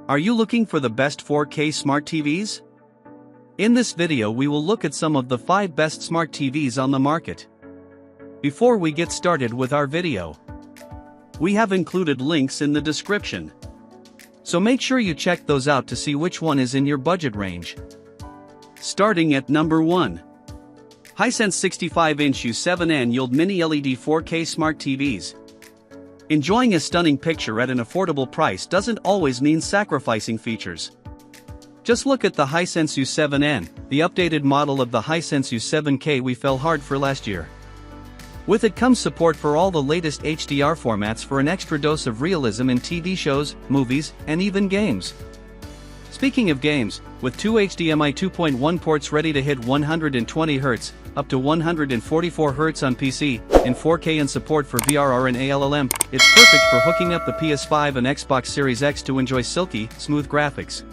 Are you looking for the best 4K smart TVs? In this video we will look at some of the 5 best smart TVs on the market. Before we get started with our video, we have included links in the description. So make sure you check those out to see which one is in your budget range. Starting at number 1. Hisense 65-inch U7N ULED Mini LED 4K Smart TVs. Enjoying a stunning picture at an affordable price doesn't always mean sacrificing features. Just look at the Hisense U7N, the updated model of the Hisense U7K we fell hard for last year. With it comes support for all the latest HDR formats for an extra dose of realism in TV shows, movies, and even games. Speaking of games, with 2 HDMI 2.1 ports ready to hit 120Hz, up to 144Hz on PC, in 4K and support for VRR and ALLM, it's perfect for hooking up the PS5 and Xbox Series X to enjoy silky, smooth graphics.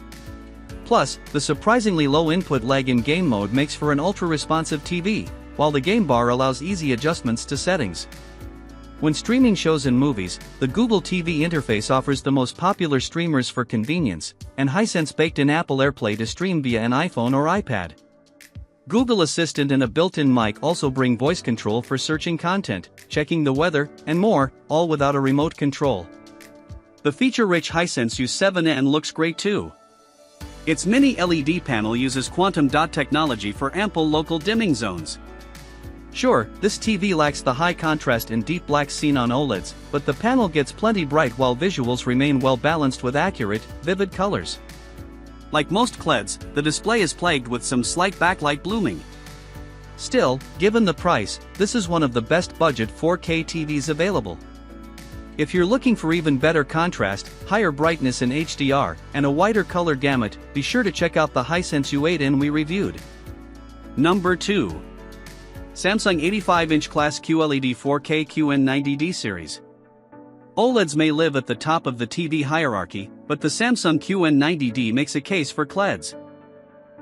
Plus, the surprisingly low input lag in game mode makes for an ultra-responsive TV, while the game bar allows easy adjustments to settings. When streaming shows and movies, the Google TV interface offers the most popular streamers for convenience, and Hisense baked in Apple AirPlay to stream via an iPhone or iPad. Google Assistant and a built-in mic also bring voice control for searching content, checking the weather, and more, all without a remote control. The feature-rich Hisense U7N looks great too. Its mini LED panel uses quantum dot technology for ample local dimming zones. Sure, this TV lacks the high contrast and deep black seen on OLEDs, but the panel gets plenty bright while visuals remain well balanced with accurate, vivid colors. Like most QLEDs, the display is plagued with some slight backlight blooming. Still, given the price, this is one of the best budget 4K TVs available. If you're looking for even better contrast, higher brightness in HDR, and a wider color gamut, be sure to check out the Hisense U8N we reviewed. Number 2. Samsung 85-inch class QLED 4K QN90D series. OLEDs may live at the top of the TV hierarchy, but the Samsung QN90D makes a case for QLEDs.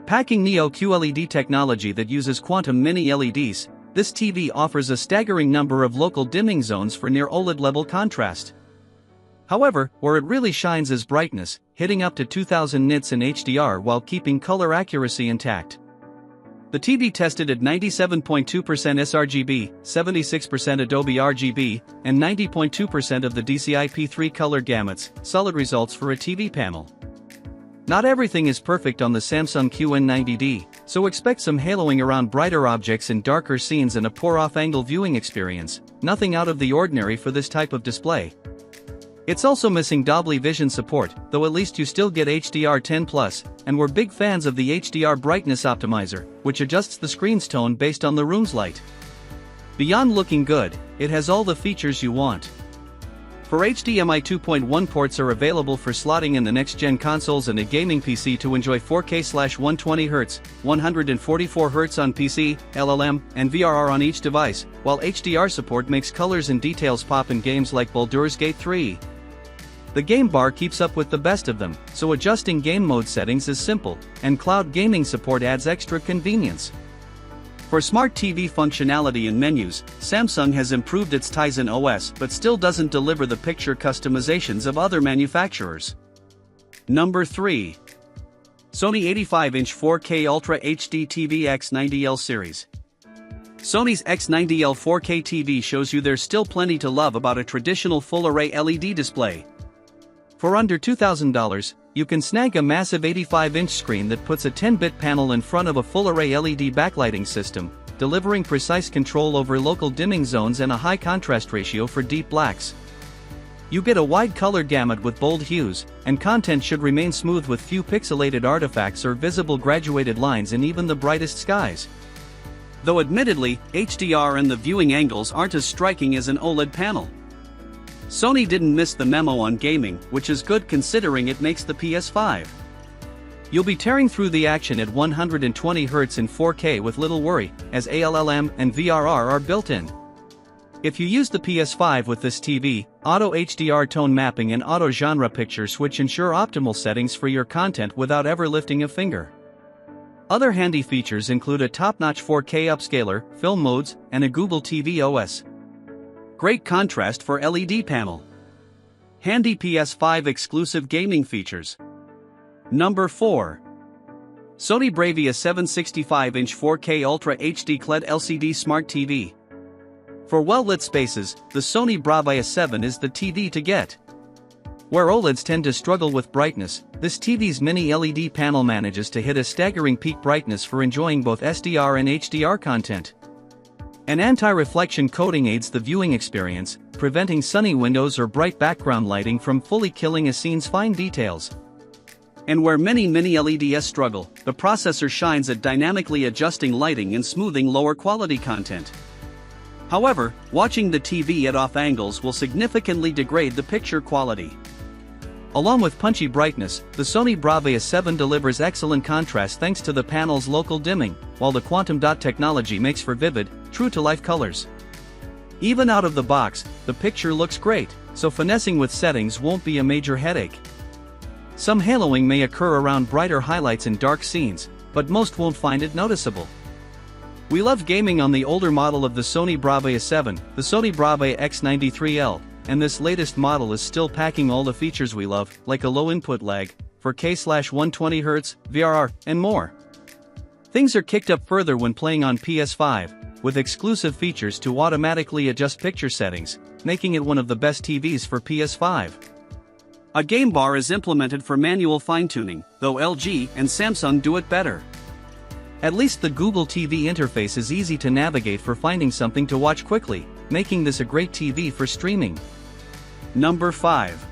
Packing Neo QLED technology that uses quantum mini LEDs, this TV offers a staggering number of local dimming zones for near OLED-level contrast. However, where it really shines is brightness, hitting up to 2000 nits in HDR while keeping color accuracy intact. The TV tested at 97.2% sRGB, 76% Adobe RGB, and 90.2% of the DCI-P3 color gamuts, solid results for a TV panel. Not everything is perfect on the Samsung QN90D, so expect some haloing around brighter objects in darker scenes and a poor off-angle viewing experience, nothing out of the ordinary for this type of display. It's also missing Dolby Vision support, though at least you still get HDR10+, and we're big fans of the HDR Brightness Optimizer, which adjusts the screen's tone based on the room's light. Beyond looking good, it has all the features you want. For HDMI 2.1 ports are available for slotting in the next-gen consoles and a gaming PC to enjoy 4K/120Hz, 144Hz on PC, LLM, and VRR on each device, while HDR support makes colors and details pop in games like Baldur's Gate 3. The game bar keeps up with the best of them, so adjusting game mode settings is simple, and cloud gaming support adds extra convenience. For smart TV functionality and menus, Samsung has improved its Tizen OS but still doesn't deliver the picture customizations of other manufacturers. Number 3. Sony 85-inch 4K Ultra HD TV X90L series. Sony's X90L 4K TV shows you there's still plenty to love about a traditional full-array LED display. For under $2,000, you can snag a massive 85-inch screen that puts a 10-bit panel in front of a full-array LED backlighting system, delivering precise control over local dimming zones and a high contrast ratio for deep blacks. You get a wide color gamut with bold hues, and content should remain smooth with few pixelated artifacts or visible graduated lines in even the brightest skies. Though admittedly, HDR and the viewing angles aren't as striking as an OLED panel. Sony didn't miss the memo on gaming, which is good considering it makes the PS5. You'll be tearing through the action at 120Hz in 4K with little worry, as ALLM and VRR are built in. If you use the PS5 with this TV, auto HDR tone mapping and auto genre picture switch ensure optimal settings for your content without ever lifting a finger. Other handy features include a top-notch 4K upscaler, film modes, and a Google TV OS. Great contrast for LED panel. Handy PS5 exclusive gaming features. Number 4. Sony BRAVIA 765-inch 4K Ultra HD QLED LCD Smart TV. For well-lit spaces, the Sony BRAVIA 7 is the TV to get. Where OLEDs tend to struggle with brightness, this TV's mini LED panel manages to hit a staggering peak brightness for enjoying both SDR and HDR content. An anti-reflection coating aids the viewing experience, preventing sunny windows or bright background lighting from fully killing a scene's fine details. And where many mini LEDs struggle, the processor shines at dynamically adjusting lighting and smoothing lower quality content. However, watching the TV at off angles will significantly degrade the picture quality. Along with punchy brightness, the Sony BRAVIA 7 delivers excellent contrast thanks to the panel's local dimming, while the quantum dot technology makes for vivid, true-to-life colors. Even out of the box, the picture looks great, so finessing with settings won't be a major headache. Some haloing may occur around brighter highlights in dark scenes, but most won't find it noticeable. We love gaming on the older model of the Sony BRAVIA 7, the Sony BRAVIA X93L, and this latest model is still packing all the features we love, like a low input lag, 4K/120Hz, VRR, and more. Things are kicked up further when playing on PS5, with exclusive features to automatically adjust picture settings, making it one of the best TVs for PS5. A game bar is implemented for manual fine-tuning, though LG and Samsung do it better. At least the Google TV interface is easy to navigate for finding something to watch quickly, making this a great TV for streaming. Number 5.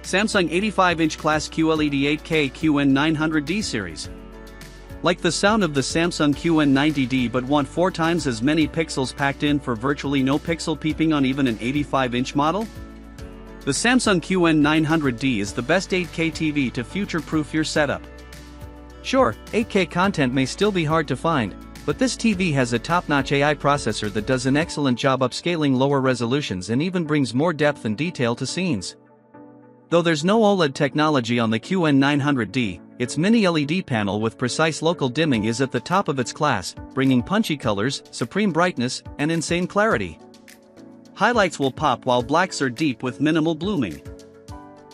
Samsung 85-inch class QLED 8K QN900D series. Like the sound of the Samsung QN90D but want 4 times as many pixels packed in for virtually no pixel peeping on even an 85-inch model? The Samsung QN900D is the best 8K TV to future-proof your setup. Sure, 8K content may still be hard to find, but this TV has a top-notch AI processor that does an excellent job upscaling lower resolutions and even brings more depth and detail to scenes. Though there's no OLED technology on the QN900D, its mini LED panel with precise local dimming is at the top of its class, bringing punchy colors, supreme brightness, and insane clarity. Highlights will pop while blacks are deep with minimal blooming.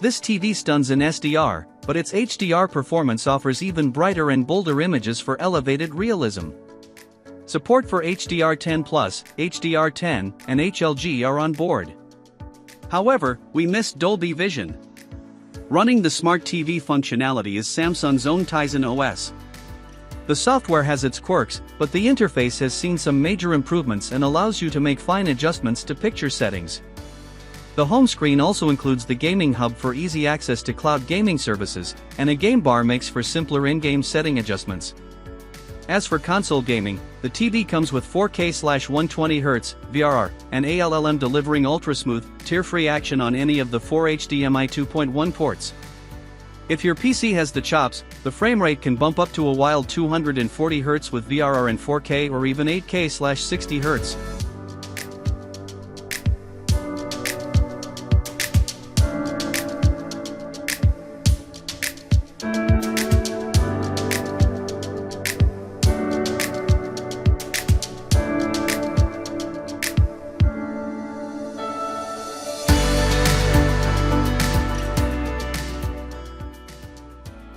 This TV stuns in SDR, but its HDR performance offers even brighter and bolder images for elevated realism. Support for HDR10+, HDR10, and HLG are on board. However, we missed Dolby Vision. Running the Smart TV functionality is Samsung's own Tizen OS. The software has its quirks, but the interface has seen some major improvements and allows you to make fine adjustments to picture settings. The home screen also includes the gaming hub for easy access to cloud gaming services, and a game bar makes for simpler in-game setting adjustments. As for console gaming, the TV comes with 4K/120Hz, VRR, and ALLM delivering ultra-smooth, tear-free action on any of the 4 HDMI 2.1 ports. If your PC has the chops, the frame rate can bump up to a wild 240Hz with VRR and 4K or even 8K/60Hz.